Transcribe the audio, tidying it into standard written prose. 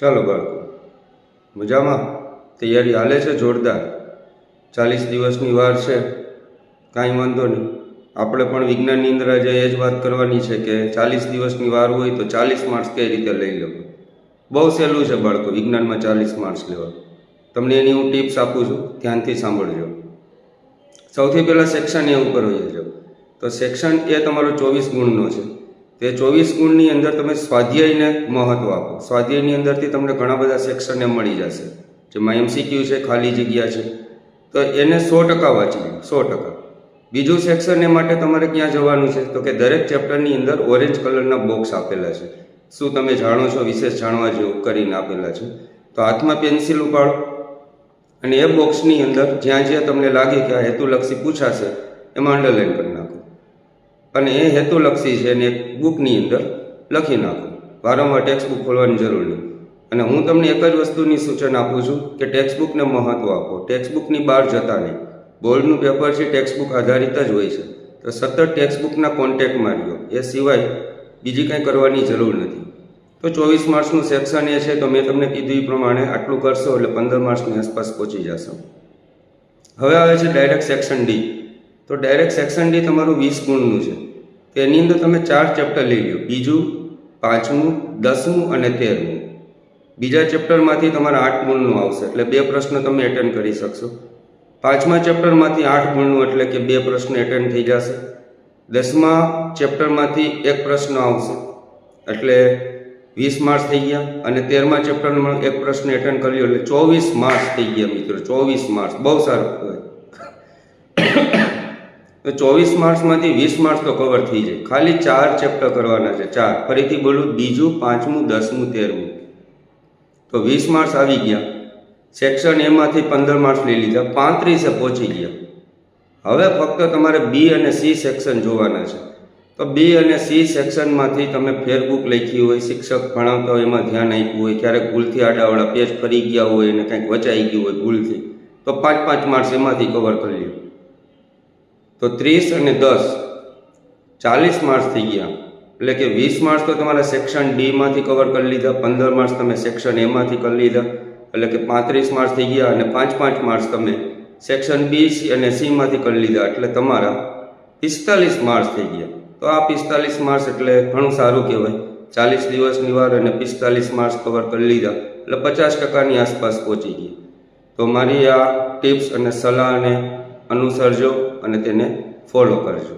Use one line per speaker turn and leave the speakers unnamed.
ચાલો બાળકો, મજામાં? તૈયારી હાલે છે જોરદાર? 40 દિવસની વાર છે, કાંઈ વાંધો નહીં. આપણે પણ વિજ્ઞાનની અંદર આજે એ જ વાત કરવાની છે કે 40 દિવસની વાર હોય તો 40 માર્ક્સ કઈ રીતે લઈ લેવા. બહુ સહેલું છે બાળકો, વિજ્ઞાનમાં 40 માર્ક્સ લેવા. તમને એની હું ટિપ્સ આપું છું, ધ્યાનથી સાંભળજો. સૌથી પહેલાં સેક્શન એ ઉપર હોઈ જાઓ. તો સેક્શન એ તમારો 24 ગુણનો છે. તે 24 ગુણની અંદર તમે સ્વાધ્યાયને મહત્વ આપો. સ્વાધ્યાયની અંદરથી તમને ઘણા બધા સેક્શન મળી જશે. જેમાં MCQ છે, ખાલી જગ્યા છે, તો એને 100% વાંચી લો, 100%. બીજું સેક્શન એ માટે તમારે ક્યાં જવાનું છે? તો કે દરેક ચેપ્ટરની અંદર ઓરેન્જ કલરના બોક્સ આપેલા છે. શું તમે જાણો છો? વિશેષ જાણવા જેવું કરીને આપેલા છે. તો હાથમાં પેન્સિલ ઉપાડો અને એ બોક્સની અંદર જ્યાં જ્યાં તમને લાગે કે આ હેતુલક્ષી પૂછાશે એમાં અંડરલાઈન કરી નાખો. અને એ હેતુલક્ષી છે એને એક બુકની અંદર લખી નાખો. વારંવાર ટેક્સ્ટ બુક ખોલવાની જરૂર નહીં. અને હું તમને એક જ વસ્તુની સૂચન આપું છું કે ટેક્સ્ટ બુકને મહત્વ આપો. ટેક્સ્ટ બુકની બહાર જતા નહીં. બોર્ડનું પેપર છે ટેક્સ્ટ બુક આધારિત જ હોય છે, તો સતત ટેક્સ્ટ બુકના કોન્ટેક્ટમાં રહ્યો. એ સિવાય બીજી કંઈ કરવાની જરૂર નથી. તો 24 માર્ક્સનું સેક્શન એ છે, તો મેં તમને કીધું એ પ્રમાણે આટલું કરશો એટલે 15 માર્ક્સની આસપાસ પહોંચી જશો. હવે આવે છે ડાયરેક્ટ સેક્શન ડી. તો ડાયરેક્ટ સેક્શન ડી તમારું 20 ગુણનું છે. તેની અંદર તમે 4 ચેપ્ટર લઈ લો, બીજું, 5મું, 10મું અને 13મું. બીજા ચેપ્ટરમાંથી તમારા 8 ગુણનું આવશે, એટલે 2 પ્રશ્ન તમે એટેન્ડ કરી શકશો. 5મા ચેપ્ટરમાંથી 8 ગુણનું, એટલે કે 2 પ્રશ્ન એટેન્ડ થઈ જશે. 10મા ચેપ્ટરમાંથી 1 પ્રશ્ન આવશે, એટલે 20 માર્ક્સ થઈ ગયા. અને 13મા ચેપ્ટરમાં 1 પ્રશ્ન એટેન્ડ કર્યો એટલે 24 માર્ક્સ થઈ ગયા મિત્રો. 24 માર્ક્સ બહુ સારું કહેવાય. તો 24 માર્ક્સમાંથી 20 માર્ક્સ તો કવર થઈ જાય. ખાલી 4 ચેપ્ટર કરવાના છે, 4. ફરીથી બોલું, બીજું, 5મું, 10મું, 13મું. તો 20 માર્ક્સ આવી ગયા. સેક્શન એમાંથી 15 માર્ક્સ લઈ લીધા, 35 પહોંચી ગયા. હવે ફક્ત તમારે બી અને સી સેક્શન જોવાના છે. તો બી અને સી સેક્શનમાંથી તમે ફેરબુક લખી હોય, શિક્ષક ભણાવતા હોય એમાં ધ્યાન આપ્યું હોય, ક્યારેક ભૂલથી આડાવાળા પેજ ફરી ગયા હોય અને કંઈક વચાઈ ગયું હોય ભૂલથી, તો 5-5 માર્ક્સ એમાંથી કવર કરી લો. તો 30 અને 10 40 માર્ક્સ થઈ ગયા. એટલે કે 20 માર્ક્સ તો તમારા સેક્શન ડીમાંથી કવર કરી લીધા, 15 માર્ક્સ તમે સેક્શન એમાંથી કરી લીધા, એટલે કે 35 માર્ક્સ થઈ ગયા. અને 5-5 માર્ક્સ તમે સેક્શન બી અને સીમાંથી કરી લીધા, એટલે તમારા 45 માર્ક્સ થઈ ગયા. તો આ 45 માર્ક્સ એટલે ઘણું સારું કહેવાય. 40 દિવસની વાર અને 45 માર્ક્સ કવર કરી લીધા, એટલે 50%ની આસપાસ પહોંચી ગયા. તો મારી આ ટિપ્સ અને સલાહને અનુસરજો અને તેને ફોલો કરજો.